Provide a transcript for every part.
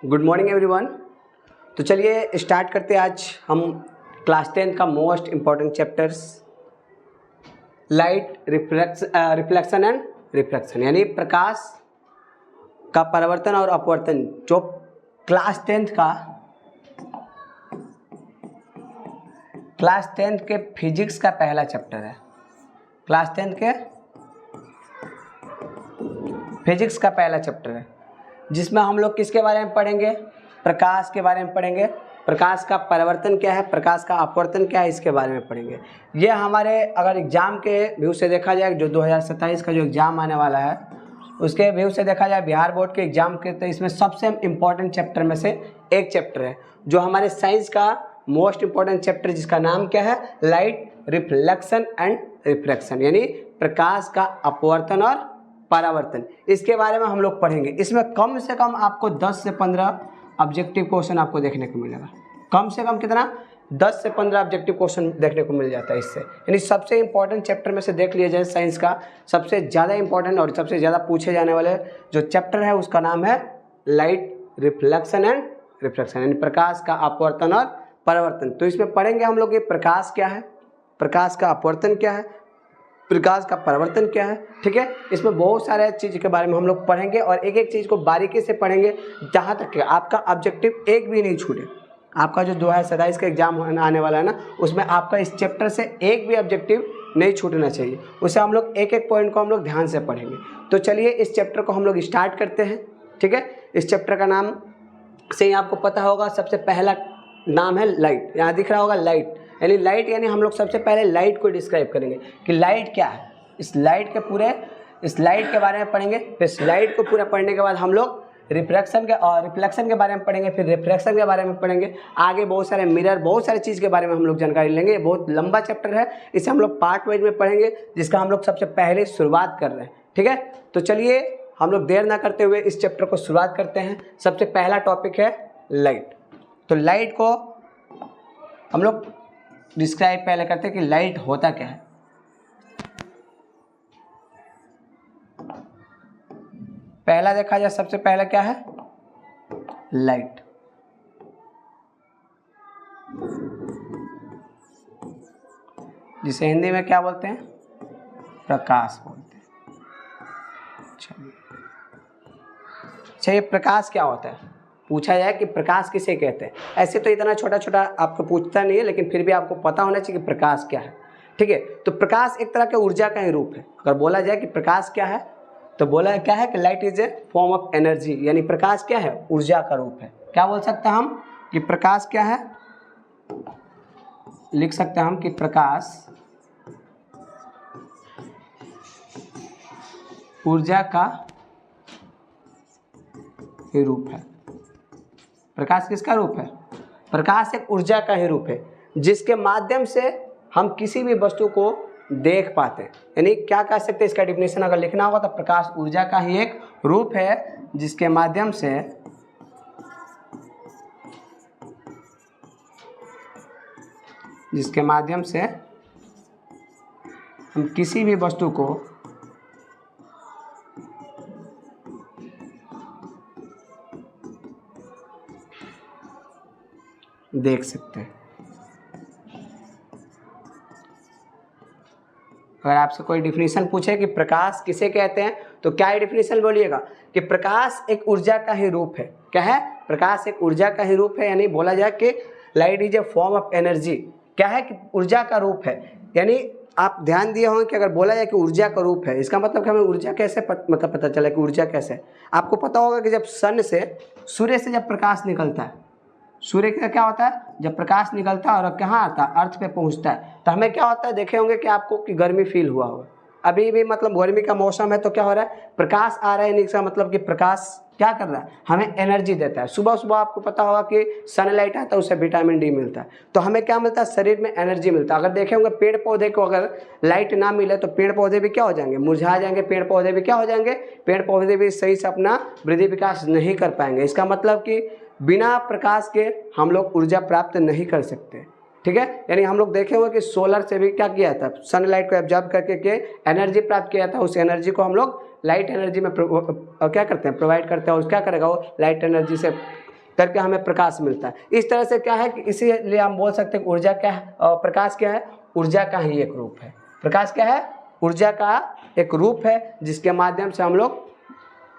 Good morning everyone. तो चलिए start करते हैं। आज हम क्लास 10 का most important chapters light reflection and refraction यानी प्रकाश का परावर्तन और अपवर्तन, जो क्लास 10th के फिजिक्स का पहला चैप्टर है। क्लास 10th के फिजिक्स का पहला चैप्टर है जिसमें हम लोग किसके बारे में पढ़ेंगे? प्रकाश के बारे में पढ़ेंगे। प्रकाश का परावर्तन क्या है, प्रकाश का अपवर्तन क्या है, इसके बारे में पढ़ेंगे। ये हमारे अगर एग्ज़ाम के व्यू से देखा जाए, जो 2027 का जो एग्ज़ाम आने वाला है उसके व्यू से देखा जाए, बिहार बोर्ड के एग्ज़ाम के, तो इसमें सबसे इम्पॉर्टेंट चैप्टर में से एक चैप्टर है जो हमारे साइंस का मोस्ट इम्पॉर्टेंट चैप्टर, जिसका नाम क्या है? लाइट रिफ्लेक्शन एंड रिफ्रैक्शन यानी प्रकाश का अपवर्तन और परावर्तन। इसके बारे में हम लोग पढ़ेंगे। इसमें कम से कम आपको 10 से 15 ऑब्जेक्टिव क्वेश्चन आपको देखने को मिलेगा। कम से कम कितना? 10 से 15 ऑब्जेक्टिव क्वेश्चन देखने को मिल जाता है इससे। यानी सबसे इंपॉर्टेंट चैप्टर में से देख लिया जाए, साइंस का सबसे ज़्यादा इंपॉर्टेंट और सबसे ज़्यादा पूछे जाने वाले जो चैप्टर है उसका नाम है लाइट रिफ्लेक्शन एंड रिफ्रैक्शन यानी प्रकाश का अपवर्तन और परावर्तन। तो इसमें पढ़ेंगे हम लोग ये प्रकाश क्या है, प्रकाश का अपवर्तन क्या है, प्रकाश का परावर्तन क्या है। ठीक है, इसमें बहुत सारे चीज़ के बारे में हम लोग पढ़ेंगे और एक एक चीज़ को बारीकी से पढ़ेंगे, जहाँ तक कि आपका ऑब्जेक्टिव एक भी नहीं छूटे। आपका जो 2027 का एग्जाम आने वाला है ना, उसमें आपका इस चैप्टर से एक भी ऑब्जेक्टिव नहीं छूटना चाहिए। उसे हम लोग एक एक पॉइंट को हम लोग ध्यान से पढ़ेंगे। तो चलिए इस चैप्टर को हम लोग स्टार्ट करते हैं। ठीक है, इस चैप्टर का नाम से ही आपको पता होगा, सबसे पहला नाम है लाइट। यहाँ दिख रहा होगा लाइट, यानी लाइट यानी हम लोग सबसे पहले लाइट को डिस्क्राइब करेंगे कि लाइट क्या है। इस लाइट के बारे में पढ़ेंगे। फिर इस लाइट को पूरा पढ़ने के बाद हम लोग रिफ्लेक्शन के बारे में पढ़ेंगे, फिर रिफ्रैक्शन के बारे में पढ़ेंगे। आगे बहुत सारे मिरर, बहुत सारी चीज़ के बारे में हम लोग जानकारी लेंगे। ये बहुत लंबा चैप्टर है, इसे हम लोग पार्ट वाइज में पढ़ेंगे, जिसका हम लोग सबसे पहले शुरुआत कर रहे हैं। ठीक है, तो चलिए हम लोग देर ना करते हुए इस चैप्टर को शुरुआत करते हैं। सबसे पहला टॉपिक है लाइट। तो लाइट को हम लोग डिस्क्राइब पहले करते हैं कि लाइट होता क्या है। पहला देखा जाए, सबसे पहला क्या है? लाइट। जिसे हिंदी में क्या बोलते हैं? प्रकाश बोलते हैं। अच्छा, ये प्रकाश क्या होता है? पूछा जाए कि प्रकाश किसे कहते हैं। ऐसे तो इतना छोटा छोटा आपको पूछता नहीं है, लेकिन फिर भी आपको पता होना चाहिए कि प्रकाश क्या है। ठीक है, तो प्रकाश एक तरह के ऊर्जा का ही रूप है। अगर बोला जाए कि प्रकाश क्या है, तो बोला क्या है कि light is a form of energy, यानी प्रकाश क्या है? ऊर्जा का रूप है। क्या बोल सकते हैं हम कि प्रकाश क्या है? लिख सकते हैं हम कि प्रकाश ऊर्जा का ही रूप है। प्रकाश किसका रूप है? प्रकाश एक ऊर्जा का ही रूप है जिसके माध्यम से हम किसी भी वस्तु को देख पाते हैं। यानी क्या कह सकते हैं, इसका डिफिनेशन अगर लिखना होगा तो प्रकाश ऊर्जा का ही एक रूप है जिसके माध्यम से हम किसी भी वस्तु को देख सकते हैं। अगर आपसे कोई डिफिनेशन पूछे कि प्रकाश किसे कहते हैं, तो क्या है डिफिनेशन बोलिएगा कि प्रकाश एक ऊर्जा का ही रूप है। क्या है? प्रकाश एक ऊर्जा का ही रूप है। यानी बोला जाए कि light is a form of energy. क्या है कि ऊर्जा का रूप है। यानी आप ध्यान दिए होंगे कि अगर बोला जाए कि ऊर्जा का रूप है, इसका मतलब कि हमें ऊर्जा कैसे पता चला कि ऊर्जा कैसे है। आपको पता होगा कि जब सूर्य से जब प्रकाश निकलता है, सूर्य का क्या होता है? जब प्रकाश निकलता है और कहाँ आता है? अर्थ पे पहुँचता है, तो हमें क्या होता है? देखे होंगे कि आपको कि गर्मी फील हुआ होगा। अभी भी मतलब गर्मी का मौसम है, तो क्या हो रहा है? प्रकाश आ रहा है। इसका मतलब कि प्रकाश क्या कर रहा है? हमें एनर्जी देता है। सुबह सुबह आपको पता होगा कि सनलाइट आता है, उससे विटामिन डी मिलता है, तो हमें क्या मिलता है? शरीर में एनर्जी मिलता है। अगर देखे होंगे पेड़ पौधे को अगर लाइट ना मिले तो पेड़ पौधे भी क्या हो जाएंगे? मुरझा जाएंगे। पेड़ पौधे भी क्या हो जाएंगे? पेड़ पौधे भी सही से अपना वृद्धि विकास नहीं कर पाएंगे। इसका मतलब कि बिना प्रकाश के हम लोग ऊर्जा प्राप्त नहीं कर सकते। ठीक है, यानी हम लोग देखे हुए कि सोलर से भी क्या किया था? सनलाइट को एब्जॉर्ब करके के एनर्जी प्राप्त किया था। उस एनर्जी को हम लोग लाइट एनर्जी में क्या करते हैं? प्रोवाइड करते हैं। और क्या करेगा वो? लाइट एनर्जी से करके हमें प्रकाश मिलता है। इस तरह से क्या है कि इसीलिए हम बोल सकते हैं कि ऊर्जा क्या है, प्रकाश क्या है, ऊर्जा का ही एक रूप है। प्रकाश क्या है, ऊर्जा का एक रूप है जिसके माध्यम से हम लोग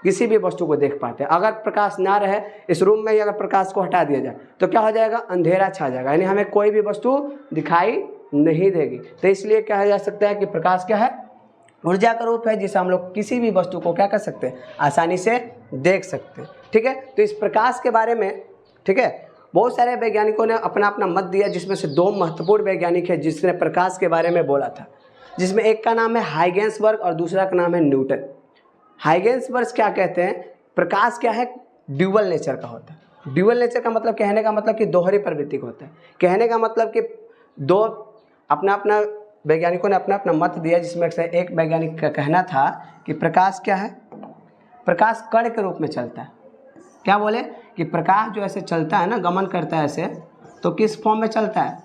किसी भी वस्तु को देख पाते हैं। अगर प्रकाश ना रहे, इस रूम में ही अगर प्रकाश को हटा दिया जाए तो क्या हो जाएगा, अंधेरा छा जाएगा, यानी हमें कोई भी वस्तु दिखाई नहीं देगी। तो इसलिए कहा जा सकता है कि प्रकाश क्या है, ऊर्जा का रूप है जिसे हम लोग किसी भी वस्तु को क्या कर सकते हैं, आसानी से देख सकते हैं। ठीक है, तो इस प्रकाश के बारे में, ठीक है, बहुत सारे वैज्ञानिकों ने अपना अपना मत दिया, जिसमें से दो महत्वपूर्ण वैज्ञानिक है जिसने प्रकाश के बारे में बोला था, जिसमें एक का नाम है हाइगेंसबर्ग और दूसरा का नाम है न्यूटन। हाइगेंसबर्ग क्या कहते हैं, प्रकाश क्या है, ड्यूअल नेचर का होता है। ड्यूअल नेचर का मतलब, कहने का मतलब कि दोहरी प्रवृत्ति का होता है। कहने का मतलब कि दो अपना अपना वैज्ञानिकों ने अपना अपना मत दिया, जिसमें से एक वैज्ञानिक का कहना था कि प्रकाश क्या है, प्रकाश कण के रूप में चलता है। क्या बोले कि प्रकाश जो ऐसे चलता है ना, गमन करता है ऐसे, तो किस फॉर्म में चलता है,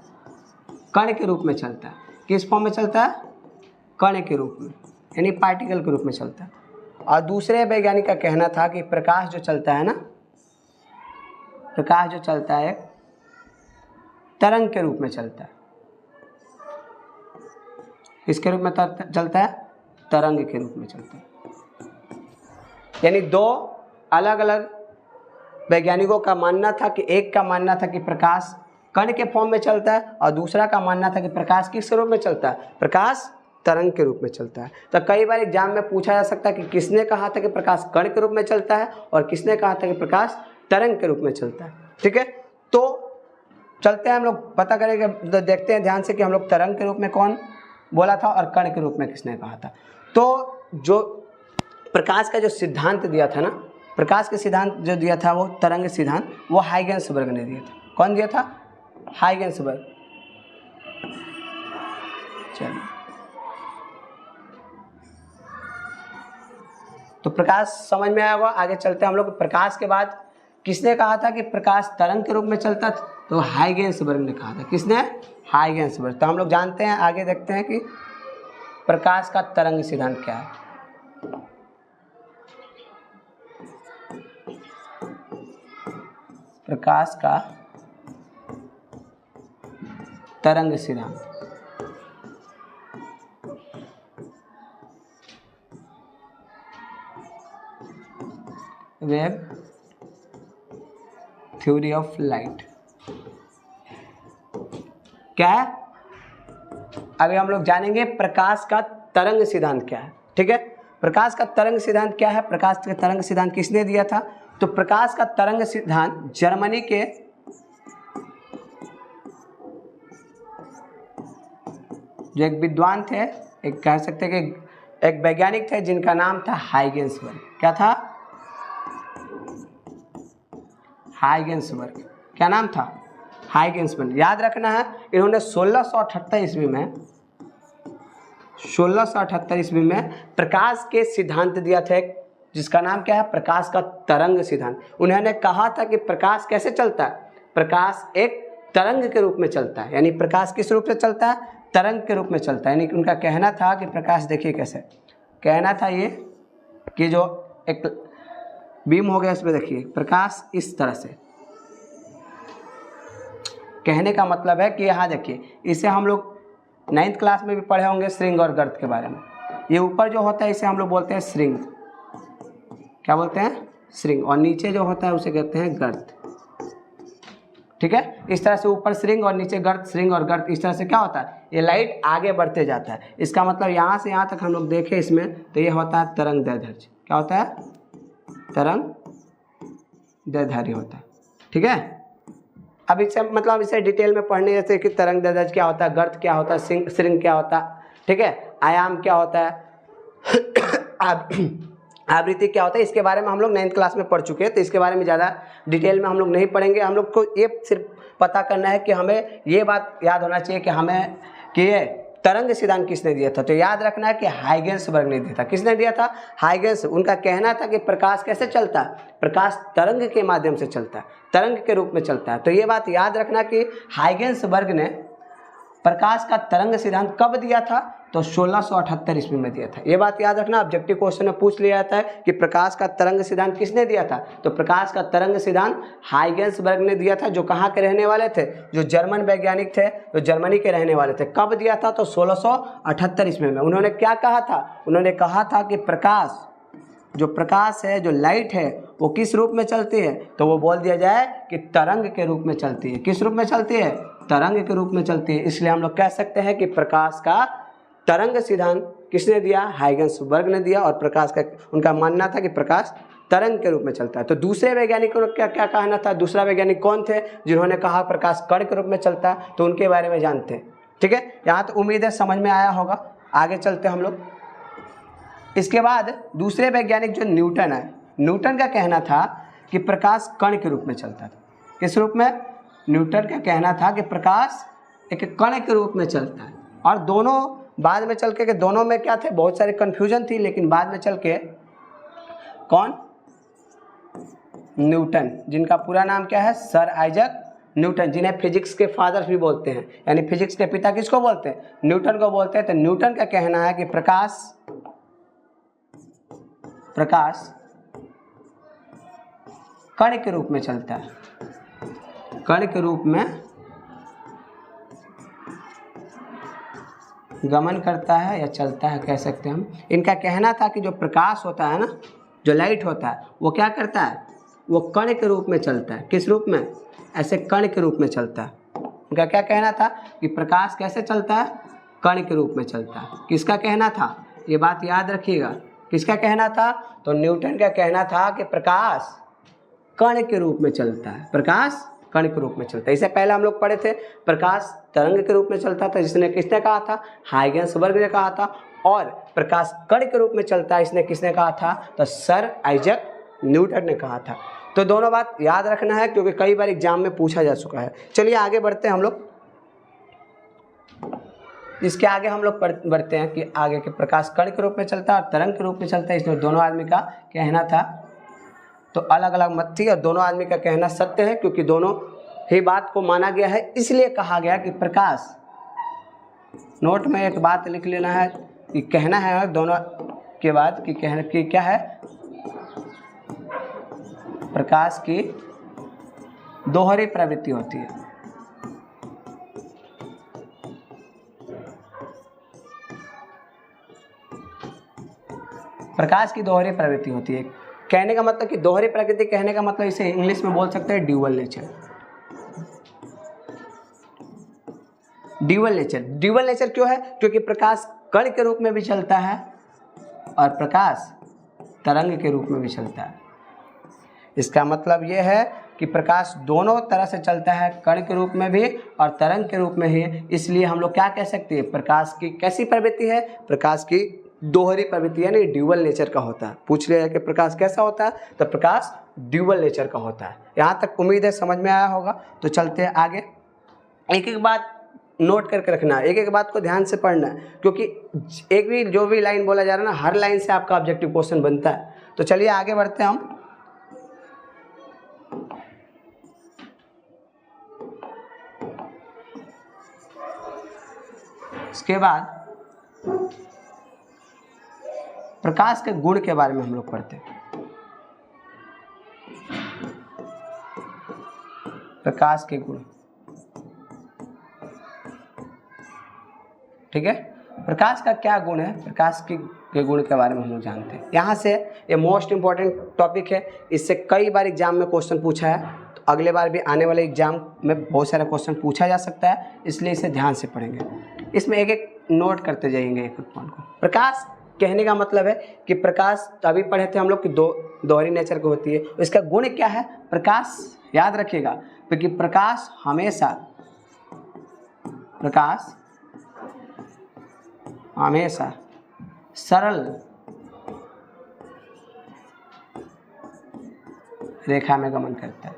कण के रूप में चलता है। किस फॉर्म में चलता है, कण के रूप में, यानी पार्टिकल के रूप में चलता है। और दूसरे वैज्ञानिक का कहना था कि प्रकाश जो चलता है ना, प्रकाश जो चलता है तरंग के रूप में चलता है। किसके रूप में चलता है, तरंग के रूप में चलता है। यानी दो अलग अलग वैज्ञानिकों का मानना था कि एक का मानना था कि प्रकाश कण के फॉर्म में चलता है और दूसरा का मानना था कि प्रकाश किस रूप में चलता है, प्रकाश तरंग के रूप में चलता है। तो कई बार एग्जाम में पूछा जा सकता है कि किसने कहा था कि प्रकाश कण के रूप में चलता है और किसने कहा था कि प्रकाश तरंग के रूप में चलता है। ठीक है, तो चलते हैं हम लोग, पता करेंगे, देखते हैं ध्यान से कि हम लोग तरंग के रूप में कौन बोला था और कण के रूप में किसने कहा था। तो जो प्रकाश का जो सिद्धांत दिया था ना, प्रकाश के सिद्धांत जो दिया था वो तरंग सिद्धांत, वो हाइगेंसबर्ग ने दिया था। कौन दिया था, हाइगेंसबर्ग। चलिए, तो प्रकाश समझ में आया होगा। आगे चलते हैं हम लोग। प्रकाश के बाद किसने कहा था कि प्रकाश तरंग के रूप में चलता था, तो हाइगेंसबर्ग ने कहा था। किसने, हाइगेंसबर्ग। तो हम लोग जानते हैं, आगे देखते हैं कि प्रकाश का तरंग सिद्धांत क्या है। प्रकाश का तरंग सिद्धांत, वेव थ्योरी ऑफ लाइट क्या है, अभी हम लोग जानेंगे प्रकाश का तरंग सिद्धांत क्या है। ठीक है, प्रकाश का तरंग सिद्धांत क्या है, प्रकाश का तरंग सिद्धांत किसने दिया था, तो प्रकाश का तरंग सिद्धांत जर्मनी के जो एक विद्वान थे, एक कह सकते हैं कि एक वैज्ञानिक थे जिनका नाम था हाइगेंसबर्ग। क्या था, हाइगेंसबर्ग। क्या नाम था, हाइगेंसबर्ग। याद रखना है, इन्होंने 1678 ईस्वी में 1678 ईस्वी में प्रकाश के सिद्धांत दिया था, जिसका नाम क्या है, प्रकाश का तरंग सिद्धांत। उन्होंने कहा था कि प्रकाश कैसे चलता है, प्रकाश एक तरंग के रूप में चलता है। यानी प्रकाश किस रूप से चलता है, तरंग के रूप में चलता है। यानी कि उनका कहना था कि प्रकाश, देखिए कैसे कहना था ये, कि जो एक बीम हो गया इसमें, देखिए प्रकाश इस तरह से, कहने का मतलब है कि यहाँ देखिए, इसे हम लोग 9th क्लास में भी पढ़े होंगे श्रृंग और गर्त के बारे में। ये ऊपर जो होता है इसे हम लोग बोलते हैं श्रृंग। क्या बोलते हैं, श्रृंग। और नीचे जो होता है उसे कहते हैं गर्त। ठीक है, इस तरह से ऊपर श्रृंग और नीचे गर्त, श्रृंग और गर्त। इस तरह से क्या होता है, ये लाइट आगे बढ़ते जाता है। इसका मतलब यहाँ से यहाँ तक हम लोग देखें इसमें, तो ये होता है तरंग दैर्ध्य। क्या होता है, तरंग दैर्ध्य होता है। ठीक है, अब इसे मतलब इसे डिटेल में पढ़ने, जैसे कि तरंग दैर्ध्य क्या होता है, गर्त क्या होता है, श्रृंग क्या होता है, ठीक है, आयाम क्या होता है, आवृत्ति क्या होता है, इसके बारे में हम लोग 9th क्लास में पढ़ चुके हैं। तो इसके बारे में ज़्यादा डिटेल में हम लोग नहीं पढ़ेंगे। हम लोग को ये सिर्फ पता करना है कि हमें ये बात याद होना चाहिए कि हमें कि ये तरंग सिद्धांत किसने दिया था। तो याद रखना है कि हाइगेंसबर्ग ने दिया था। किसने दिया था, हाइगेंस। उनका कहना था कि प्रकाश कैसे चलता है, प्रकाश तरंग के माध्यम से चलता है, तरंग के रूप में चलता है। तो ये बात याद रखना कि हाइगेंसबर्ग ने प्रकाश का तरंग सिद्धांत कब दिया था, तो 1678 ईस्वी में दिया था। ये बात याद रखना, ऑब्जेक्टिव क्वेश्चन में पूछ लिया जाता है कि प्रकाश का तरंग सिद्धांत किसने दिया था। तो प्रकाश का तरंग सिद्धांत हाइगेंसबर्ग ने दिया था, जो कहाँ के रहने वाले थे, जो जर्मन वैज्ञानिक थे, जो जर्मनी के रहने वाले थे। कब दिया था, तो 1678 ईस्वी में। उन्होंने क्या कहा था, उन्होंने कहा था कि प्रकाश, जो प्रकाश है, जो लाइट है, वो किस रूप में चलती है, तो वो बोल दिया जाए कि तरंग के रूप में चलती है। किस रूप में चलती है, तरंग के रूप में चलती है। इसलिए हम लोग कह सकते हैं कि प्रकाश का तरंग सिद्धांत किसने दिया, हाइगेंसबर्ग ने दिया। और प्रकाश का उनका मानना था कि प्रकाश तरंग के रूप में चलता है। तो दूसरे वैज्ञानिकों ने क्या क्या कहना था, दूसरा वैज्ञानिक कौन थे जिन्होंने कहा प्रकाश कण के रूप में चलता है, तो उनके बारे में जानते हैं। ठीक है, यहाँ तो उम्मीद है समझ में आया होगा। आगे चलते हम लोग। इसके बाद दूसरे वैज्ञानिक जो न्यूटन है, न्यूटन का कहना था कि प्रकाश कण के रूप में चलता था। किस रूप में, न्यूटन का कहना था कि प्रकाश एक कण के रूप में चलता है। और दोनों बाद में चल के दोनों में क्या थे, बहुत सारे कन्फ्यूजन थी, लेकिन बाद में चल के कौन, न्यूटन, जिनका पूरा नाम क्या है, सर आइजक न्यूटन, जिन्हें फिजिक्स के फादर भी बोलते हैं, यानी फिजिक्स के पिता किसको बोलते हैं, न्यूटन को बोलते हैं। तो न्यूटन का कहना है कि प्रकाश कण के रूप में चलता है, कण के रूप में गमन करता है या चलता है, कह सकते हैं हम। इनका कहना था कि जो प्रकाश होता है ना, जो लाइट होता है, वो क्या करता है, वो कण के रूप में चलता है। किस रूप में, ऐसे कण के रूप में चलता है। इनका क्या कहना था कि प्रकाश कैसे चलता है, कण के रूप में चलता है। किसका कहना था, ये बात याद रखिएगा, किसका कहना था, तो न्यूटन का कहना था कि प्रकाश कण के रूप में चलता है, प्रकाश कण के रूप में चलता है। इससे पहले हम लोग पढ़े थे प्रकाश तरंग के रूप में चलता था, जिसने किसने कहा था, हाइगेंसबर्ग ने कहा था। और प्रकाश कण के रूप में चलता है, इसने किसने कहा था, तो सर आइजक न्यूटन ने कहा था। तो दोनों बात याद रखना है, क्योंकि कई बार एग्जाम में पूछा जा चुका है। चलिए आगे बढ़ते हैं हम लोग। इसके आगे हम लोग बढ़ते हैं कि आगे के प्रकाश कण के रूप में चलता है और तरंग के रूप में चलता है। इसमें दोनों आदमी का कहना था, तो अलग अलग मत थी, और दोनों आदमी का कहना सत्य है, क्योंकि दोनों ही बात को माना गया है। इसलिए कहा गया कि प्रकाश, नोट में एक बात लिख लेना है कि कहना है दोनों के बाद कि कहना कि क्या है, प्रकाश की दोहरी प्रवृत्ति होती है। प्रकाश की दोहरी प्रवृत्ति होती है। कहने का मतलब कि दोहरी प्रकृति, कहने का मतलब इसे इंग्लिश में बोल सकते हैं dual nature. Dual nature, dual nature क्यों है, क्योंकि प्रकाश कण के रूप में भी चलता है और प्रकाश तरंग के रूप में भी चलता है। इसका मतलब यह है कि प्रकाश दोनों तरह से चलता है, कण के रूप में भी और तरंग के रूप में भी। इसलिए हम लोग क्या कह सकते हैं, प्रकाश की कैसी प्रवृत्ति है, प्रकाश की दोहरी प्रवृत्ति, यानी ड्यूअल नेचर का होता है। पूछ लिया है कि प्रकाश कैसा होता है, तो प्रकाश ड्यूअल नेचर का होता है। यहाँ तक उम्मीद है समझ में आया होगा। तो चलते हैं आगे। एक एक बात नोट करके रखना है, एक एक बात को ध्यान से पढ़ना है, क्योंकि एक भी जो भी लाइन बोला जा रहा है ना, हर लाइन से आपका ऑब्जेक्टिव क्वेश्चन बनता है। तो चलिए आगे बढ़ते हैं हम। इसके बाद प्रकाश के गुण के बारे में हम लोग पढ़ते हैं। प्रकाश के गुण, ठीक है, प्रकाश का क्या गुण है, प्रकाश के गुण के बारे में हम लोग जानते हैं। यहाँ से ये मोस्ट इंपॉर्टेंट टॉपिक है, इससे कई बार एग्जाम में क्वेश्चन पूछा है, तो अगले बार भी आने वाले एग्जाम में बहुत सारा क्वेश्चन पूछा जा सकता है, इसलिए इसे ध्यान से पढ़ेंगे। इसमें एक एक नोट करते जाएंगे एक एक पॉइंट को। प्रकाश कहने का मतलब है कि प्रकाश, अभी पढ़े थे हम लोग कि दोहरी नेचर की होती है। इसका गुण क्या है, प्रकाश याद रखिएगा, क्योंकि प्रकाश हमेशा सरल रेखा में गमन करता है।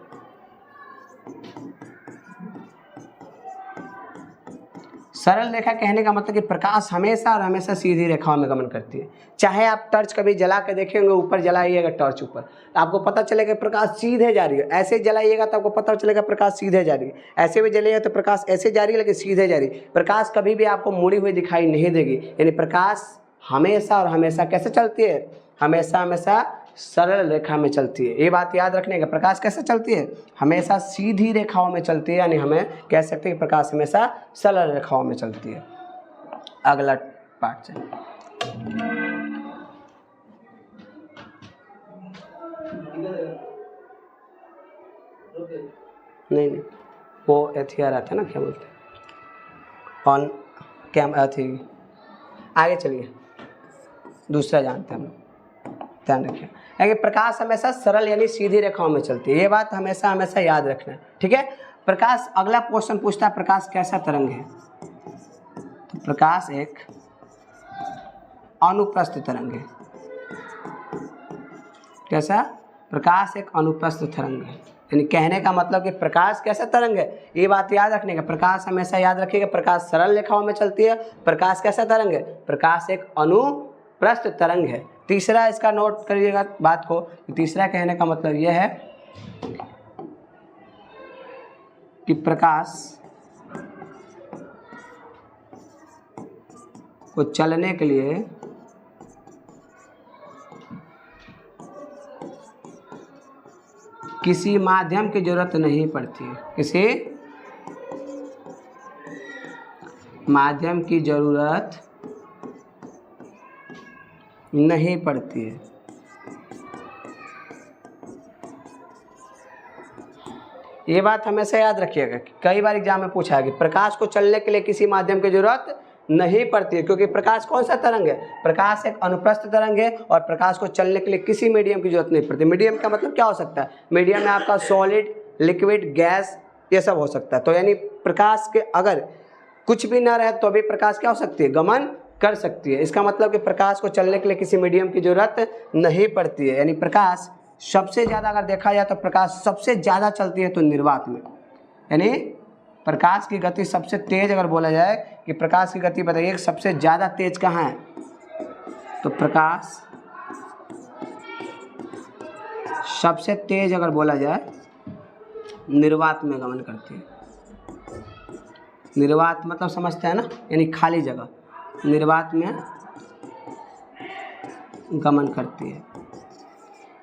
सरल रेखा कहने का मतलब कि प्रकाश हमेशा और हमेशा सीधी रेखाओं में गमन करती है। चाहे आप टॉर्च कभी जला के देखेंगे, ऊपर जलाइएगा टॉर्च ऊपर, तो आपको पता चलेगा प्रकाश सीधे जा रही है। ऐसे जलाइएगा तो आपको पता चलेगा प्रकाश सीधे जा रही है। ऐसे भी जलाइएगा तो प्रकाश ऐसे जा रही है लेकिन सीधे जा रही है। प्रकाश कभी भी आपको मुड़ी हुई दिखाई नहीं देगी। यानी प्रकाश हमेशा और हमेशा कैसे चलती है? हमेशा हमेशा सरल रेखा में चलती है। ये बात याद रखने का। प्रकाश कैसे चलती है? हमेशा सीधी रेखाओं में चलती है। यानी हमें कह सकते हैं कि प्रकाश हमेशा सरल रेखाओं में चलती है। अगला पार्ट से नहीं वो एथी आ रहा था ना, क्या बोलते हैं ऑन कैम एथी। आगे चलिए, दूसरा जानते हैं हम, ध्यान रखिए। यानी प्रकाश हमेशा सरल यानी सीधी रेखाओं में चलती है। ये बात हमेशा हमेशा याद रखना है, ठीक है। प्रकाश, अगला क्वेश्चन पूछता है प्रकाश कैसा तरंग है? तो प्रकाश एक अनुप्रस्थ तरंग है। कैसा? प्रकाश एक अनुप्रस्थ तरंग है। यानी कहने का मतलब कि प्रकाश कैसा तरंग है, ये बात याद रखने का। प्रकाश हमेशा याद रखिएगा, प्रकाश सरल रेखाओं में चलती है। प्रकाश कैसा तरंग है? प्रकाश एक अनुप्रस्थ तरंग है। तीसरा इसका नोट करिएगा बात को। तीसरा कहने का मतलब यह है कि प्रकाश को चलने के लिए किसी माध्यम की जरूरत नहीं पड़ती है। किसी माध्यम की जरूरत नहीं पड़ती है। ये बात हमेशा याद रखिएगा। कई बार एग्जाम में पूछा है कि प्रकाश को चलने के लिए किसी माध्यम की जरूरत नहीं पड़ती है, क्योंकि प्रकाश कौन सा तरंग है? प्रकाश एक अनुप्रस्थ तरंग है और प्रकाश को चलने के लिए किसी मीडियम की जरूरत नहीं पड़ती। मीडियम का मतलब क्या हो सकता है? मीडियम में आपका सॉलिड, लिक्विड, गैस, ये सब हो सकता है। तो यानी प्रकाश के अगर कुछ भी ना रहे तो भी प्रकाश क्या हो सकती है? गमन कर सकती है। इसका मतलब कि प्रकाश को चलने के लिए किसी मीडियम की जरूरत नहीं पड़ती है। यानी प्रकाश सबसे ज़्यादा अगर देखा जाए तो प्रकाश सबसे ज़्यादा चलती है तो निर्वात में। यानी प्रकाश की गति सबसे तेज अगर बोला जाए कि प्रकाश की गति बताइए सबसे ज़्यादा तेज कहाँ है, तो प्रकाश सबसे तेज अगर बोला जाए निर्वात में गमन करती है। निर्वात मतलब समझते हैं ना, यानी खाली जगह, निर्वात में गमन करती है।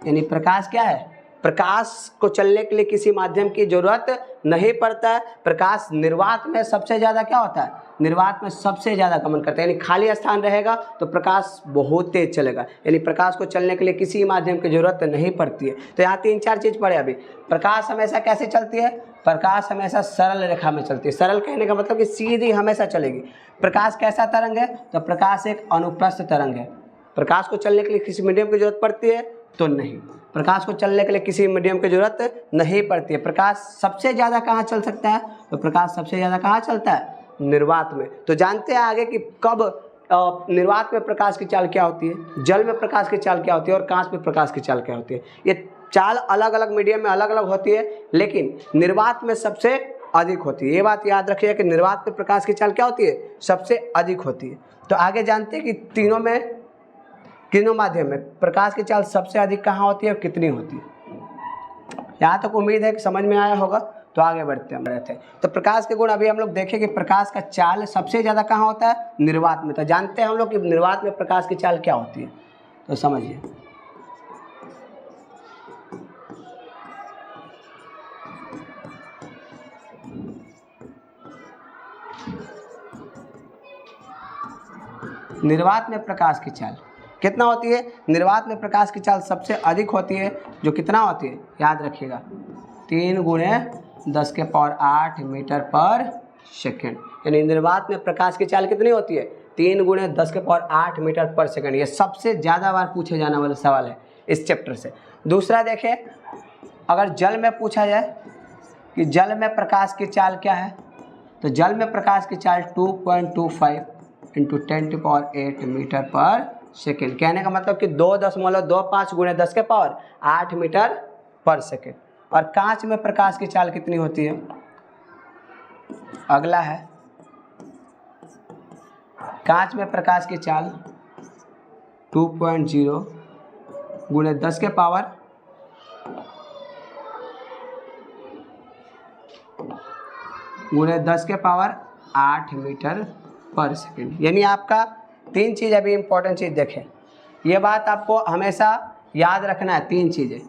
यानी प्रकाश क्या है? प्रकाश को चलने के लिए किसी माध्यम की जरूरत नहीं पड़ता है। प्रकाश निर्वात में सबसे ज़्यादा क्या होता है? निर्वात में सबसे ज़्यादा गमन करता है। यानी खाली स्थान रहेगा तो प्रकाश बहुत तेज चलेगा। यानी प्रकाश को चलने के लिए किसी माध्यम की जरूरत नहीं पड़ती है। तो यहाँ 3-4 चीज़ पढ़े अभी। प्रकाश हमेशा कैसे चलती है? प्रकाश हमेशा सरल रेखा में चलती है। सरल कहने का मतलब कि सीधी हमेशा चलेगी। प्रकाश कैसा तरंग है? तो प्रकाश एक अनुप्रस्थ तरंग है। प्रकाश को चलने के लिए किसी मीडियम की जरूरत पड़ती है तो नहीं। प्रकाश को चलने के लिए किसी मीडियम की जरूरत नहीं पड़ती है। प्रकाश सबसे ज़्यादा कहाँ चल सकता है? तो प्रकाश सबसे ज़्यादा कहाँ चलता है? निर्वात में। तो जानते हैं आगे कि कब निर्वात में प्रकाश की चाल क्या होती है, जल में प्रकाश की चाल क्या होती है और कांच में प्रकाश की चाल क्या होती है। ये चाल अलग अलग मीडियम में अलग अलग होती है, लेकिन निर्वात में सबसे अधिक होती है। ये बात याद रखिए कि निर्वात में प्रकाश की चाल क्या होती है? सबसे अधिक होती है। तो आगे जानते हैं कि तीनों माध्यम में प्रकाश की चाल सबसे अधिक कहाँ होती है और कितनी होती है। यहाँ तक उम्मीद है कि समझ में आया होगा। तो आगे बढ़ते हैं। तो प्रकाश के गुण अभी हम लोग देखें कि प्रकाश का चाल सबसे ज़्यादा कहाँ होता है? निर्वात में। तो जानते हैं हम लोग कि निर्वात में प्रकाश की चाल क्या होती है, तो समझिए। निर्वात में प्रकाश की चाल कितना होती है? निर्वात में प्रकाश की चाल सबसे अधिक होती है, जो कितना होती है? याद रखिएगा 3 × 10⁸ मीटर पर सेकेंड। यानी निर्वात में प्रकाश की चाल कितनी होती है? 3 × 10⁸ मीटर पर सेकेंड। ये सबसे ज़्यादा बार पूछे जाने वाला सवाल है इस चैप्टर से। दूसरा देखें, अगर जल में पूछा जाए कि जल में प्रकाश की चाल क्या है, तो जल में प्रकाश की चाल 2.25 × 10⁸ मीटर पर सेकेंड। कहने का मतलब कि 2.25 × 10⁸ मीटर पर सेकेंड। और कांच में प्रकाश की चाल कितनी होती है? अगला है कांच में प्रकाश की चाल 2.0 गुणे 10 के पावर गुणे 10 के पावर 8 मीटर पर सेकेंड। यानी आपका 3 चीज़ अभी इंपॉर्टेंट चीज़ देखें, ये बात आपको हमेशा याद रखना है। 3 चीज़ें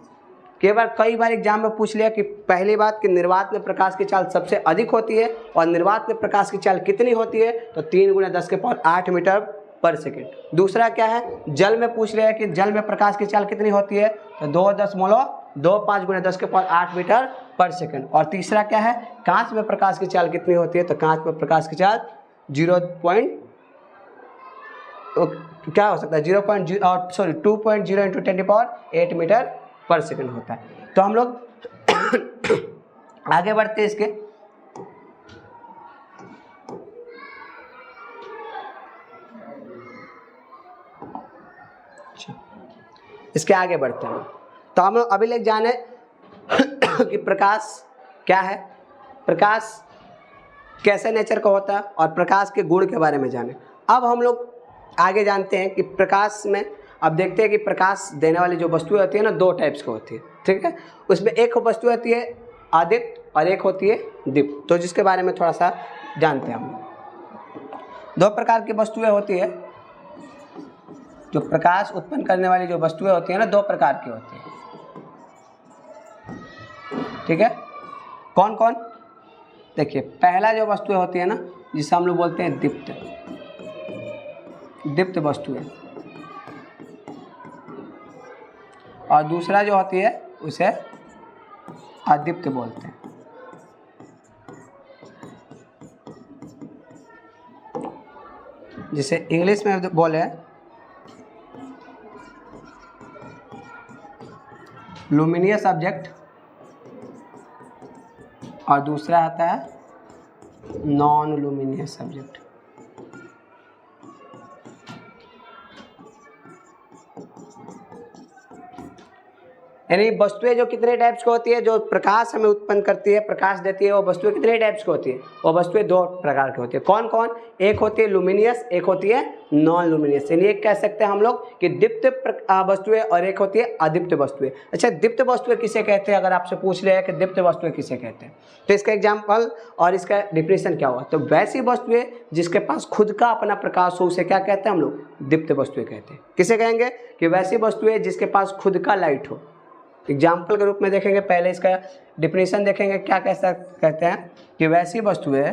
केवल कई बार एग्जाम में पूछ लिया कि पहली बात कि निर्वात में प्रकाश की चाल सबसे अधिक होती है और निर्वात में प्रकाश की चाल कितनी होती है, तो 3 गुणे 10 के पावर 8 मीटर पर सेकेंड। दूसरा क्या है, जल में पूछ रहे हैं कि जल में प्रकाश की चाल कितनी होती है, तो 2.25 गुणे 10 के पावर 8 मीटर पर सेकेंड। और तीसरा क्या है, कांच में प्रकाश की चाल कितनी होती है, तो कांच में प्रकाश की चाल 2.0 इंटू 10⁸ मीटर पर सेकेंड होता है। तो हम लोग आगे बढ़ते हैं इसके आगे बढ़ते हैं। तो हम लोग अभी ले जाने कि प्रकाश क्या है, प्रकाश कैसे नेचर का होता है और प्रकाश के गुण के बारे में जाने। अब हम लोग आगे जानते हैं कि प्रकाश में, अब देखते हैं कि प्रकाश देने वाली जो वस्तुएं होती है ना, 2 टाइप्स की होती है, ठीक है। उसमें एक वस्तु होती है आदित्य और एक होती है दीप्त। तो जिसके बारे में थोड़ा सा जानते हैं हम। 2 प्रकार की वस्तुएं होती है, जो प्रकाश उत्पन्न करने वाली जो वस्तुएं होती है ना, 2 प्रकार की होती है, ठीक है। कौन कौन, देखिए पहला जो वस्तुएं होती है ना, जिसे हम लोग बोलते हैं दीप्त वस्तुएं, और दूसरा जो होती है उसे अदीप्त बोलते हैं। जिसे इंग्लिश में बोले लुमिनियस ऑब्जेक्ट, और दूसरा आता है नॉन लुमिनियस ऑब्जेक्ट। यानी वस्तुएं जो कितने टाइप्स की होती है, जो प्रकाश हमें उत्पन्न करती है, प्रकाश देती है, वो वस्तुएं कितने टाइप्स की होती है, वो वस्तुएं 2 प्रकार की होती है। कौन कौन, एक होती है लुमिनियस, एक होती है नॉन लुमिनियस। यानी एक कह सकते हैं हम लोग कि दीप्त वस्तुएं और एक होती है अदीप्त वस्तुएं। अच्छा, दीप्त वस्तुएं किसे कहते हैं, अगर आपसे पूछ लिया है कि दीप्त वस्तुएं किसे कहते हैं, तो इसका एग्जाम्पल और इसका डिफिनेशन क्या हुआ। तो वैसी वस्तुएं जिसके पास खुद का अपना प्रकाश हो, उसे क्या कहते हैं हम लोग, दीप्त वस्तुएं कहते हैं। किसे कहेंगे, कि वैसी वस्तुएं जिसके पास खुद का लाइट हो। एग्जाम्पल के रूप में देखेंगे, पहले इसका डिफिनेशन देखेंगे, क्या कैसा कहते हैं कि वैसी वस्तुएं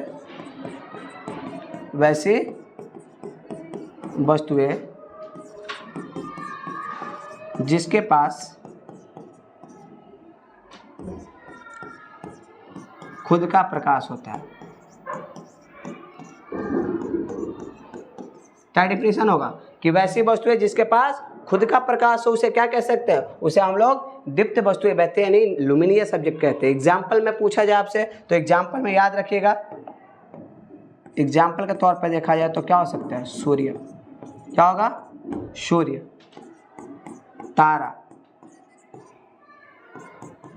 जिसके पास खुद का प्रकाश होता है। क्या डिफिनेशन होगा, कि वैसी वस्तुएं जिसके पास खुद का प्रकाश हो, उसे क्या कह सकते हैं, उसे हम लोग दीप्त वस्तुएं कहते हैं, यानी लुमिनियस ऑब्जेक्ट कहते हैं। एग्जाम्पल में पूछा जाए आपसे, तो एग्जाम्पल में याद रखिएगा, एग्जाम्पल के तौर पर देखा जाए तो क्या हो सकता है, सूर्य, क्या होगा, सूर्य, तारा,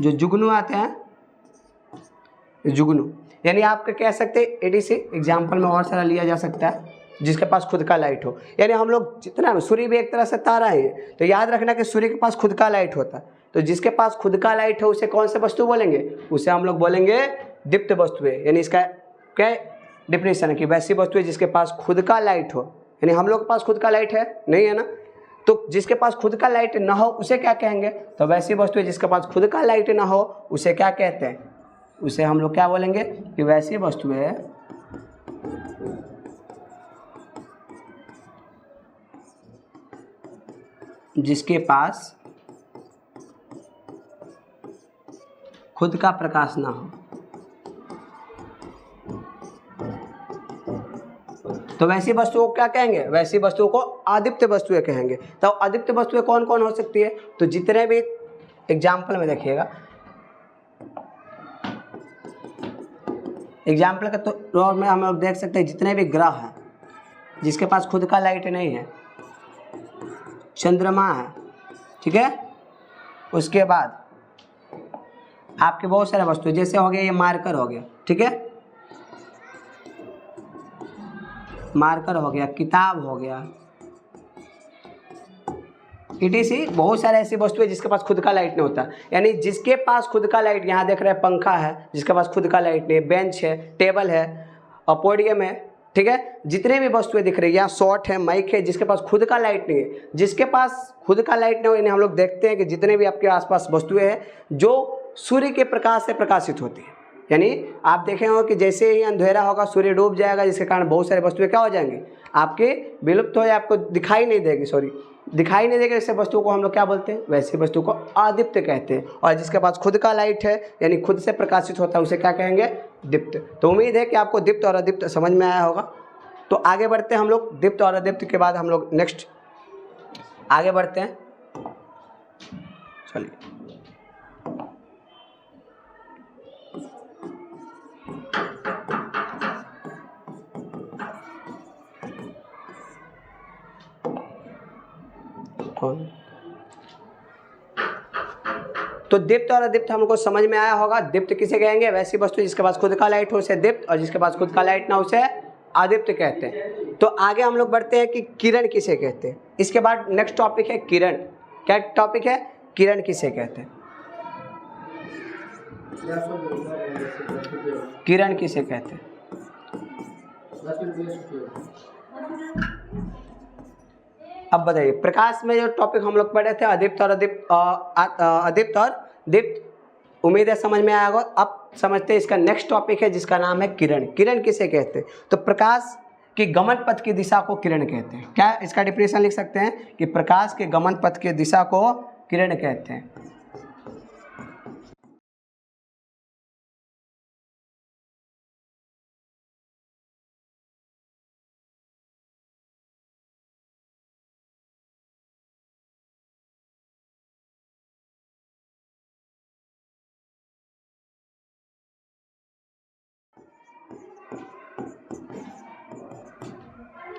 जो जुगनू आते हैं, जुगनू, यानी आप कह सकते हैं एडीसी। एग्जाम्पल में और सारा लिया जा सकता है जिसके पास खुद का लाइट हो। यानी हम लोग जितना, सूर्य भी एक तरह से तारा है, तो याद रखना कि सूर्य के पास खुद का लाइट होता है। तो जिसके पास खुद का लाइट हो उसे कौन से वस्तु बोलेंगे, उसे हम लोग बोलेंगे दीप्त वस्तुएं। यानी इसका क्या डिफिनेशन है, कि वैसी वस्तुएं जिसके पास खुद का लाइट हो। यानी हम लोग के पास खुद का लाइट है नहीं, है ना, तो जिसके पास खुद का लाइट ना हो उसे क्या कहेंगे, तो वैसी वस्तुएं जिसके पास खुद का लाइट ना हो उसे क्या कहते हैं, उसे हम लोग क्या बोलेंगे, कि वैसी वस्तुएं जिसके पास खुद का प्रकाश ना हो। तो वैसी वस्तुओं को क्या कहेंगे, वैसी वस्तुओं को अदीप्त वस्तुएं कहेंगे। तो अदीप्त वस्तुएं कौन कौन हो सकती है, तो जितने भी एग्जाम्पल में देखिएगा, एग्जाम्पल के तौर में हम लोग देख सकते हैं जितने भी ग्रह हैं जिसके पास खुद का लाइट नहीं है, चंद्रमा है, ठीक है, उसके बाद आपके बहुत सारे वस्तु, जैसे हो गया ये मार्कर हो गया, ठीक है, मार्कर हो गया, किताब हो गया, ETC बहुत सारे ऐसी वस्तुएं जिसके पास खुद का लाइट नहीं होता। यानी जिसके पास खुद का लाइट, यहाँ देख रहे हैं पंखा है जिसके पास खुद का लाइट नहीं है, बेंच है, टेबल है और पोडियम है, ठीक है, जितने भी वस्तुएं दिख रही है, यहाँ शॉर्ट है, माइक है, जिसके पास खुद का लाइट नहीं है, जिसके पास खुद का लाइट नहीं हो, यानी हम लोग देखते हैं कि जितने भी आपके आसपास वस्तुएं हैं जो सूर्य के प्रकाश से प्रकाशित होती है, यानी आप देखे हो कि जैसे ही अंधेरा होगा सूर्य डूब जाएगा, जिसके कारण बहुत सारी वस्तुएं क्या हो जाएंगी, आपके विलुप्त हो या आपको दिखाई नहीं देगी, दिखाई नहीं देगी। ऐसे वस्तुओं को हम लोग क्या बोलते हैं, वैसी वस्तु को अदीप्त कहते हैं। और जिसके पास खुद का लाइट है यानी खुद से प्रकाशित होता है उसे क्या कहेंगे, दीप्त। तो उम्मीद है कि आपको दीप्त और अदीप्त समझ में आया होगा। तो आगे बढ़ते हैं हम लोग, दीप्त और अदीप्त के बाद हम लोग नेक्स्ट आगे बढ़ते हैं। चलिए तो दीप्त और अदीप्त हमको समझ में आया होगा। दीप्त किसे कहेंगे, वैसी वस्तु जिसके पास खुद का लाइट हो उसे दीप्त, और जिसके पास खुद का लाइट ना उसे अदीप्त कहते हैं। तो आगे हम लोग बढ़ते हैं कि किरण किसे कहते हैं। इसके बाद नेक्स्ट टॉपिक है किरण। क्या टॉपिक है, किरण किसे कहते हैं, किरण किसे कहते हैं। अब बताइए, प्रकाश में जो टॉपिक हम लोग पढ़े थे अदीप्त और अदीप्त और दीप्त, उम्मीद है समझ में आया होगा। अब समझते हैं इसका नेक्स्ट टॉपिक है जिसका नाम है किरण। किरण किसे कहते हैं, तो प्रकाश की गमन पथ की दिशा को किरण कहते हैं। क्या इसका डिफिनेशन लिख सकते हैं कि प्रकाश के गमन पथ की दिशा को किरण कहते हैं।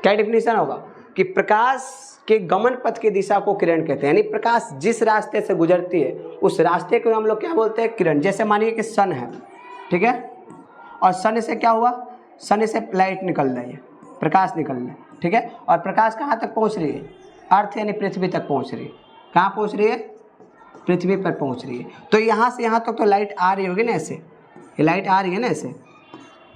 क्या डिफिनेशन होगा कि प्रकाश के गमन पथ की दिशा को किरण कहते हैं, यानी प्रकाश जिस रास्ते से गुजरती है उस रास्ते को हम लोग क्या बोलते हैं, किरण। जैसे मानिए कि सन है, ठीक है, और सन से क्या हुआ, सन से लाइट निकल रही है, प्रकाश निकल रहा है, ठीक है, और प्रकाश कहाँ तक पहुँच रही है, अर्थ यानी पृथ्वी तक पहुँच रही है। कहाँ पहुँच रही है, पृथ्वी पर पहुँच रही है। तो यहाँ से यहाँ तक तो लाइट आ रही होगी ना, ऐसे ये लाइट आ रही है ना ऐसे,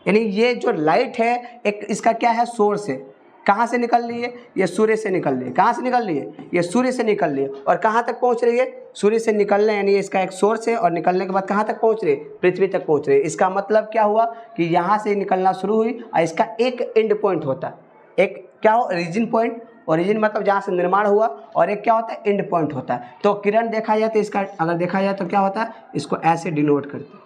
यानी ये जो लाइट है एक इसका क्या है, सोर्स है। कहाँ से निकल रही है, ये सूर्य से निकल रही है। कहाँ से निकल रही है, ये सूर्य से निकल रही है। और कहाँ तक पहुँच रही है, सूर्य से निकलने, यानी इसका एक सोर्स है, और निकलने के बाद कहाँ तक पहुँच रही है, पृथ्वी तक पहुँच रही है। इसका मतलब क्या हुआ कि यहाँ से निकलना शुरू हुई और इसका एक एंड पॉइंट होता है, एक क्या हो, ओरिजिन पॉइंट। ओरिजिन मतलब जहाँ से निर्माण हुआ, और एक क्या होता है, एंड पॉइंट होता है। तो किरण देखा जाए तो इसका अगर देखा जाए तो क्या होता है, इसको ऐसे डिनोट करते हैं,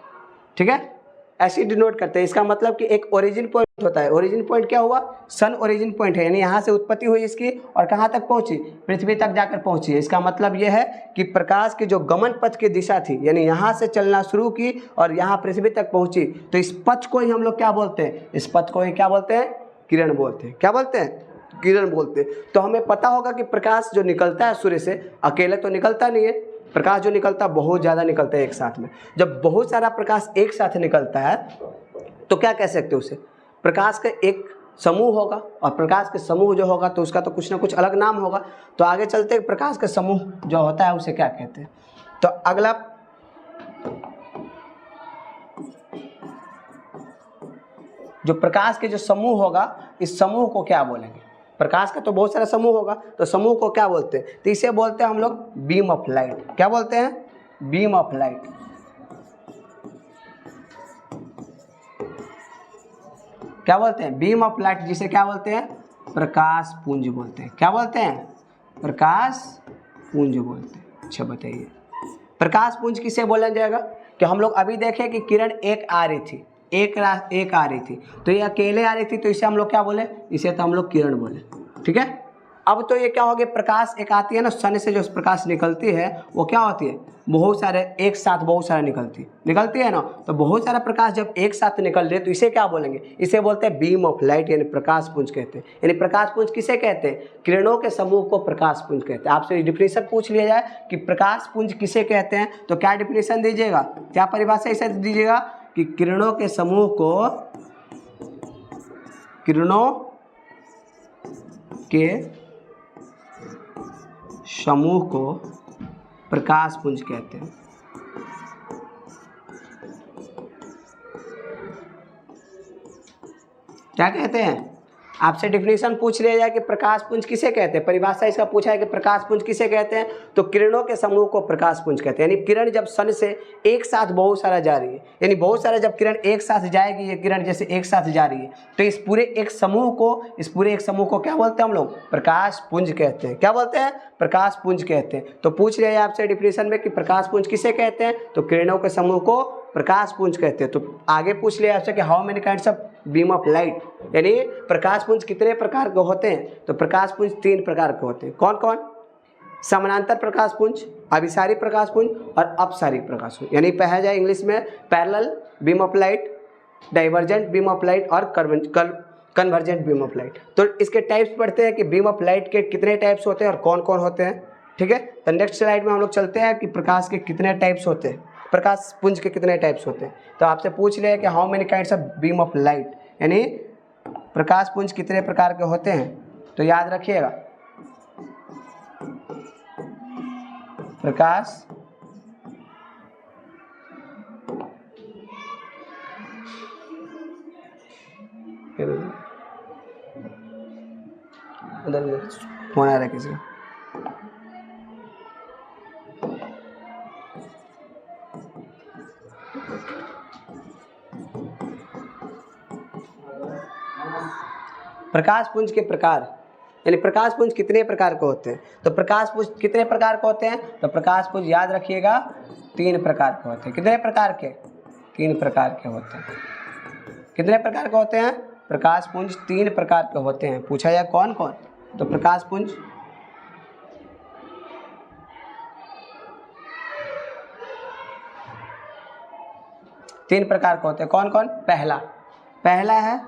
ठीक है, ऐसे डिनोट करते हैं। इसका मतलब कि एक ओरिजिन पॉइंट होता है। ओरिजिन पॉइंट क्या हुआ, सन ओरिजिन पॉइंट है, यानी यहाँ से उत्पत्ति हुई इसकी और कहाँ तक पहुँची, पृथ्वी तक जाकर पहुँची है। इसका मतलब यह है कि प्रकाश की जो गमन पथ की दिशा थी, यानी यहाँ से चलना शुरू की और यहाँ पृथ्वी तक पहुँची, तो इस पथ को ही हम लोग क्या बोलते हैं, इस पथ को ही क्या बोलते हैं, किरण बोलते हैं। क्या बोलते हैं, किरण बोलते हैं। तो हमें पता होगा कि प्रकाश जो निकलता है सूर्य से अकेले तो निकलता नहीं है, प्रकाश जो निकलता है बहुत ज़्यादा निकलता है एक साथ में। जब बहुत सारा प्रकाश एक साथ निकलता है तो क्या कह सकते हैं उसे, प्रकाश का एक समूह होगा, और प्रकाश के समूह जो होगा तो उसका तो कुछ ना कुछ अलग नाम होगा। तो आगे चलते प्रकाश का समूह जो होता है उसे क्या कहते हैं। तो अगला जो प्रकाश के जो समूह होगा, इस समूह को क्या बोलेंगे, प्रकाश का तो बहुत सारा समूह होगा, तो समूह को क्या बोलते हैं, तो इसे बोलते हैं हम लोग बीम ऑफ लाइट। क्या बोलते हैं, बीम ऑफ लाइट। क्या बोलते हैं, बीम ऑफ लाइट, जिसे क्या बोलते हैं, प्रकाश पुंज बोलते हैं। क्या बोलते हैं, प्रकाश पुंज बोलते हैं। अच्छा बताइए, प्रकाश पुंज किसे बोला जाएगा, कि हम लोग अभी देखें कि किरण एक आ रही थी, एक आ रही थी, तो ये अकेले आ रही थी, तो इसे हम लोग क्या बोले, इसे तो हम लोग किरण बोले, ठीक है। अब तो ये क्या हो गया, प्रकाश एक आती है ना, सन से जो प्रकाश निकलती है वो क्या होती है, बहुत सारे एक साथ बहुत सारा निकलती है ना। तो बहुत सारा प्रकाश जब एक साथ निकल रहे तो इसे क्या बोलेंगे, इसे बोलते हैं बीम ऑफ लाइट, यानी प्रकाश पुंज कहते हैं। यानी प्रकाश पुंज किसे कहते हैं, किरणों के समूह को प्रकाश पुंज कहते हैं। आपसे डिफिनेशन पूछ लिया जाए कि प्रकाश पुंज किसे कहते हैं, तो क्या डिफिनेशन दीजिएगा, क्या परिभाषा इसे दीजिएगा कि किरणों के समूह को, किरणों के समूह को प्रकाश पुंज कहते हैं। क्या कहते हैं? आपसे डिफिनेशन पूछ लिया जाए कि प्रकाश पुंज किसे कहते हैं, परिभाषा इसका पूछा है कि प्रकाश पुंज किसे कहते हैं, तो किरणों के समूह को प्रकाश पुंज कहते हैं। यानी किरण जब सन से एक साथ बहुत सारा जा रही है, यानी बहुत सारा जब किरण एक साथ जाएगी, ये किरण जैसे एक साथ जा रही है, तो इस पूरे एक समूह को क्या बोलते हैं हम लोग? प्रकाश पुंज कहते हैं। क्या बोलते हैं? प्रकाश पुंज कहते हैं। तो पूछ लिया जाए आपसे डिफिनेशन में कि प्रकाश पुंज किसे कहते हैं, तो किरणों के समूह को प्रकाश पुंज कहते हैं। तो आगे पूछ लिया आपसे कि how many kinds of beam of light, यानी प्रकाश पुंज कितने प्रकार के होते हैं, तो प्रकाश पुंज 3 प्रकार के होते हैं। कौन कौन? समानांतर प्रकाश पुंज, अभिसारी प्रकाश पुंज और अपसारी प्रकाश पुंज। यानी पढ़ा जाए इंग्लिश में parallel beam of light, divergent beam of light और कन्वर्जेंट बीम ऑफ लाइट। तो इसके टाइप्स पढ़ते हैं कि बीम ऑफ लाइट के कितने टाइप्स होते हैं और कौन कौन होते हैं। ठीक है, तो नेक्स्ट स्लाइड में हम लोग चलते हैं कि प्रकाश के कितने टाइप्स होते हैं, प्रकाश पुंज के कितने टाइप्स होते हैं। तो आपसे पूछ रहे हैं कि how many kinds of beam of light, यानी प्रकाश पुंज कितने प्रकार के होते हैं। तो याद रखिएगा, प्रकाश उधर फोन आ रहा है किसी का। प्रकाश पुंज के प्रकार, यानी प्रकाश पुंज कितने प्रकार के होते हैं। तो प्रकाश पुंज कितने प्रकार के होते हैं, तो प्रकाश पुंज याद रखिएगा 3 प्रकार के होते हैं। कितने प्रकार के? 3 प्रकार के होते हैं। कितने प्रकार के होते हैं? प्रकाश पुंज 3 प्रकार के होते हैं। पूछा जाए कौन कौन, तो प्रकाश पुंज तीन प्रकार के होते हैं। कौन कौन? पहला है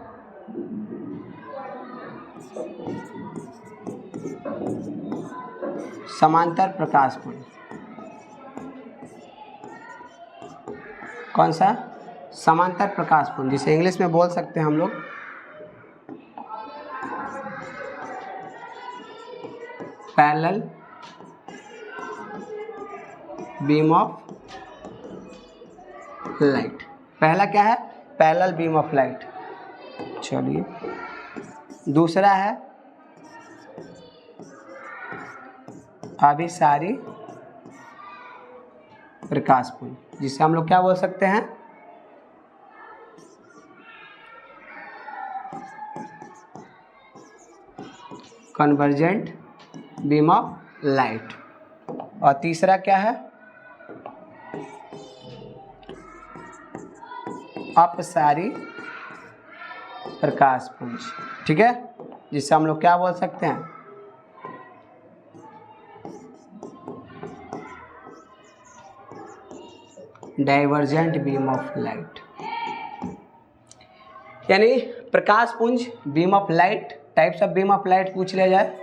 समांतर प्रकाश पुंज। कौन सा? समांतर प्रकाश पुंज, जिसे इंग्लिश में बोल सकते हैं हम लोग पैरेलल बीम ऑफ लाइट। पहला क्या है? Parallel beam of light. चलिए, दूसरा है अभिसारी प्रकाश पुंज, जिसे हम लोग क्या बोल सकते हैं? Convergent beam of light. और तीसरा क्या है? अपसारी प्रकाश पुंज। ठीक है, जिसे हम लोग क्या बोल सकते हैं? Divergent beam of light. यानी प्रकाश पुंज, beam of light, types of beam of light पूछ लिया जाए,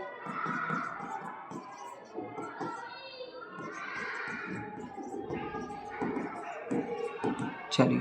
चलिए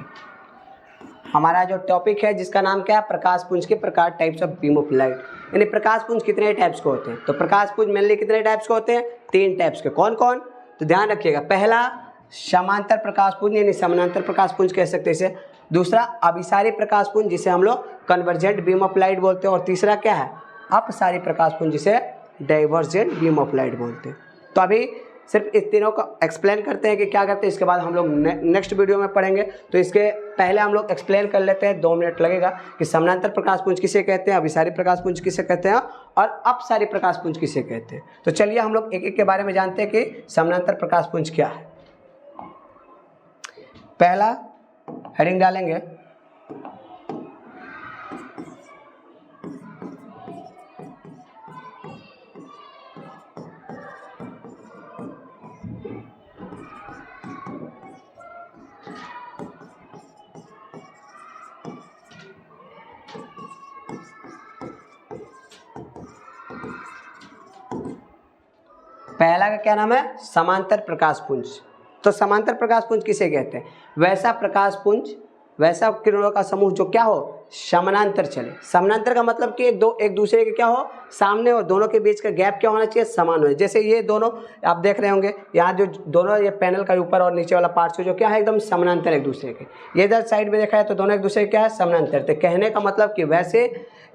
हमारा जो टॉपिक है जिसका नाम क्या है? प्रकाश पुंज के प्रकार, types of beam of light. यानी प्रकाश पुंज कितने टाइप्स के होते हैं, तो प्रकाश पुंज मेनली कितने टाइप्स के होते हैं? 3 टाइप्स के। कौन कौन? तो ध्यान रखिएगा, पहला समांतर प्रकाश पुंज यानी समानांतर प्रकाश पुंज कह सकते हैं इसे। दूसरा अभिसारी प्रकाश पुंज, जिसे हम लोग कन्वर्जेंट बीम ऑफ लाइट बोलते हैं। और तीसरा क्या है? अपसारी प्रकाश पुंज, जिसे डाइवर्जेंट बीम ऑफ लाइट बोलते हैं। तो अभी सिर्फ इस तीनों का एक्सप्लेन करते हैं कि क्या करते हैं, इसके बाद हम लोग नेक्स्ट वीडियो में पढ़ेंगे। तो इसके पहले हम लोग एक्सप्लेन कर लेते हैं, 2 मिनट लगेगा, कि समानांतर प्रकाश पुंज किसे कहते हैं, अभिसारी प्रकाश पुंज किसे कहते हैं और अपसारी प्रकाश पुंज किसे कहते हैं। तो चलिए हम लोग एक एक के बारे में जानते हैं कि समानांतर प्रकाश पुंज क्या है। पहला हेडिंग डालेंगे पहला का क्या नाम है? समांतर प्रकाश पुंज। तो समांतर प्रकाश पुंज किसे कहते हैं? वैसा प्रकाश पुंज, वैसा किरणों का समूह जो क्या हो? समानांतर चले। समानांतर का मतलब कि एक दूसरे के क्या हो, सामने हो, दोनों के बीच का गैप क्या होना चाहिए, समान हो। जैसे ये दोनों आप देख रहे होंगे, यहाँ जो दोनों ये पैनल का ऊपर और नीचे वाला पार्ट जो क्या है एकदम समानांतर एक दूसरे के। ये इधर साइड में देखा है तो दोनों एक दूसरे के क्या है, समानांतर। तो कहने का मतलब कि वैसे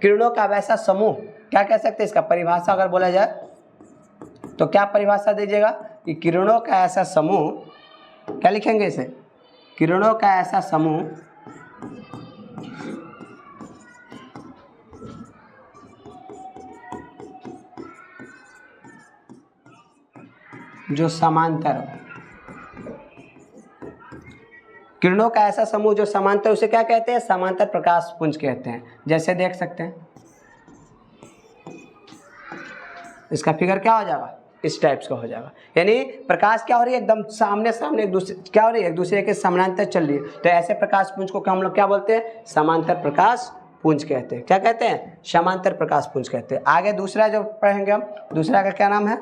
किरणों का वैसा समूह, क्या कह सकते हैं इसका परिभाषा अगर बोला जाए तो क्या परिभाषा दीजिएगा कि किरणों का ऐसा समूह, क्या लिखेंगे इसे, किरणों का ऐसा समूह जो समांतर हो। किरणों का ऐसा समूह जो समांतर, उसे क्या कहते हैं, समांतर प्रकाश पुंज कहते हैं। जैसे देख सकते हैं इसका फिगर क्या हो जाएगा, इस टाइप का हो जाएगा। यानी प्रकाश क्या हो रही है, एकदम सामने सामने एक दूसरे क्या हो रही है, एक दूसरे के समानांतर चल रही है। तो ऐसे प्रकाश पुंज को हम लोग क्या बोलते हैं, समांतर प्रकाश पुंज कहते हैं। क्या कहते हैं, समांतर प्रकाश पुंज कहते हैं। आगे दूसरा जो पढ़ेंगे हम, दूसरा का क्या नाम है,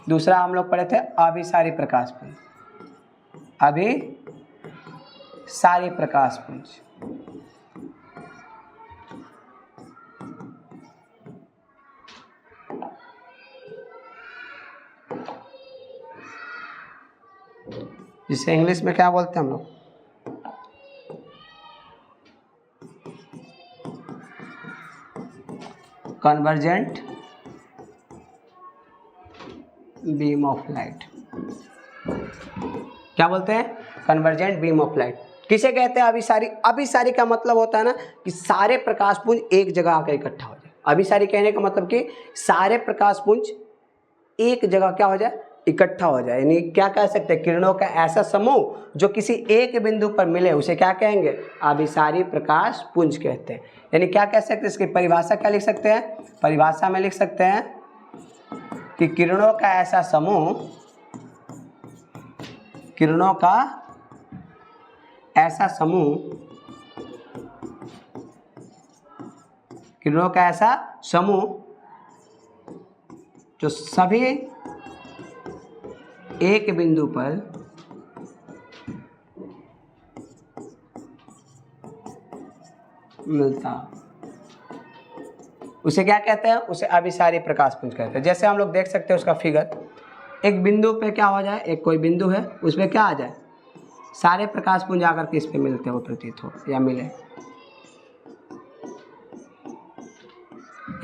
दूसरा हम लोग पढ़े थे अभिसारी प्रकाश पुंज। अभिसारी प्रकाश पुंज, जिसे इंग्लिश में क्या बोलते हैं हम लोग, कन्वर्जेंट बीम ऑफ लाइट। क्या बोलते हैं, कन्वर्जेंट बीम ऑफ लाइट। किसे कहते हैं, अभिसारी। अभिसारी का मतलब होता है ना कि सारे प्रकाश पुंज एक जगह आकर इकट्ठा हो जाए। अभिसारी कहने का मतलब कि सारे प्रकाश पुंज एक जगह क्या हो जाए, इकट्ठा हो जाए। यानी क्या कह सकते हैं, किरणों का ऐसा समूह जो किसी एक बिंदु पर मिले उसे क्या कहेंगे, अभिसारी प्रकाश पुंज कहते हैं। यानी क्या कह सकते हैं, इसकी परिभाषा क्या लिख सकते हैं, परिभाषा में लिख सकते हैं कि किरणों का ऐसा समूह, किरणों का ऐसा समूह, किरणों का ऐसा समूह जो सभी एक बिंदु पर मिलता, उसे क्या कहते हैं, उसे अभिसारी प्रकाश पुंज कहते हैं। जैसे हम लोग देख सकते हैं उसका फिगर, एक बिंदु पे क्या हो जाए, एक कोई बिंदु है उसमें क्या आ जाए, सारे प्रकाश पुंज आकर के इस पे मिलते हो, प्रतीत हो या मिले।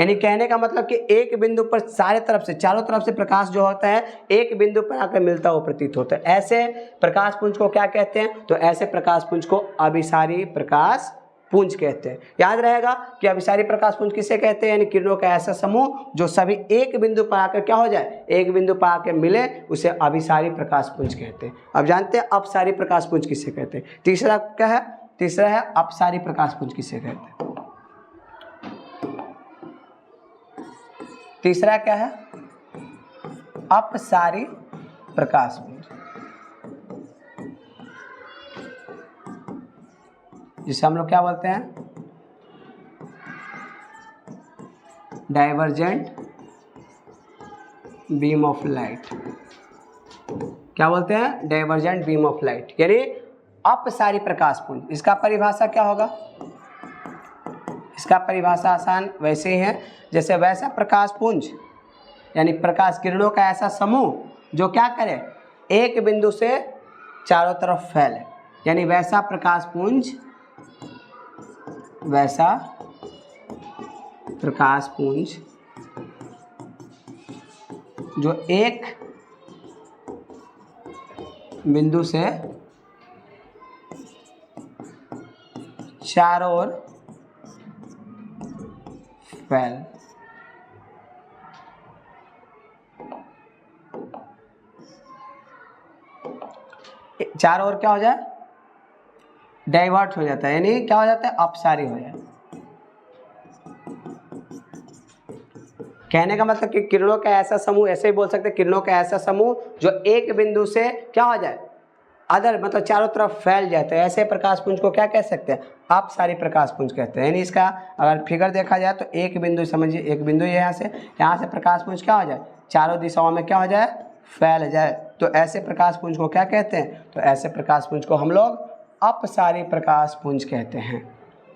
यानी कहने का मतलब कि एक बिंदु पर सारे तरफ से, चारों तरफ से प्रकाश जो होता है एक बिंदु पर आकर मिलता हुआ प्रतीत होता है। ऐसे प्रकाश पुंज को क्या कहते हैं, तो ऐसे प्रकाश पुंज को अभिसारी प्रकाश पुंज कहते हैं। याद रहेगा कि अभिसारी प्रकाश पुंज किसे कहते हैं, यानी किरणों का ऐसा समूह जो सभी एक बिंदु पर आकर क्या हो जाए, एक बिंदु पर आकर मिले, उसे अभिसारी प्रकाश पुंज कहते हैं। अब जानते हैं अपसारी प्रकाश पुंज किसे कहते हैं। तीसरा क्या है, तीसरा है अपसारी प्रकाश पुंज किसे कहते हैं। तीसरा क्या है, अपसारी प्रकाश पुंज, जिसे हम लोग क्या बोलते हैं, डाइवर्जेंट बीम ऑफ लाइट। क्या बोलते हैं, डाइवर्जेंट बीम ऑफ लाइट, यानी अपसारी प्रकाश पुंज। इसका परिभाषा क्या होगा, इसका परिभाषा आसान वैसे ही है जैसे वैसा प्रकाश पुंज, यानी प्रकाश किरणों का ऐसा समूह जो क्या करे, एक बिंदु से चारों तरफ फैले, यानी वैसा प्रकाश पुंज, वैसा प्रकाश पुंज जो एक बिंदु से चारों ओर फैल, चारों ओर क्या हो जाए, डाइवर्ट हो जाता है, यानी क्या हो जाता है, अपसारी हो जाए। कहने का मतलब कि किरणों का ऐसा समूह, ऐसे ही बोल सकते हैं, किरणों का ऐसा समूह जो एक बिंदु से क्या हो जाए, अदर मतलब चारों तरफ फैल जाते हैं, ऐसे प्रकाश पुंज को क्या कह सकते हैं, अपसारी प्रकाश पुंज कहते हैं। यानी इसका अगर फिगर देखा जाए तो एक बिंदु समझिए, एक बिंदु यहाँ से प्रकाश पुंज क्या हो जाए, चारों दिशाओं में क्या हो जाए, फैल जाए, तो ऐसे प्रकाश पुंज को क्या कहते हैं, तो ऐसे प्रकाश पुंज को हम लोग अपसारी प्रकाश पुंज कहते हैं।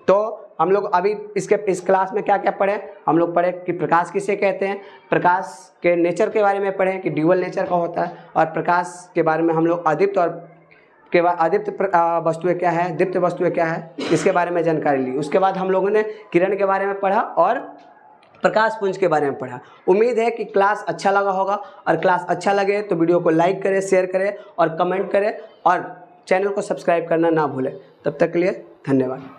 तो हम लोग अभी इस क्लास में क्या क्या पढ़े, हम लोग पढ़े कि प्रकाश किसे कहते हैं, प्रकाश के नेचर के बारे में पढ़े कि ड्यूअल नेचर का होता है, और प्रकाश के बारे में हम लोग अदीप्त और के बाद अदीप्त वस्तुएं क्या है, दीप्त वस्तुएं क्या है, इसके बारे में जानकारी ली। उसके बाद हम लोगों ने किरण के बारे में पढ़ा और प्रकाश पुंज के बारे में पढ़ा। उम्मीद है कि क्लास अच्छा लगा होगा, और क्लास अच्छा लगे तो वीडियो को लाइक करें, शेयर करें और कमेंट करें, और चैनल को सब्सक्राइब करना ना भूलें। तब तक के लिए धन्यवाद।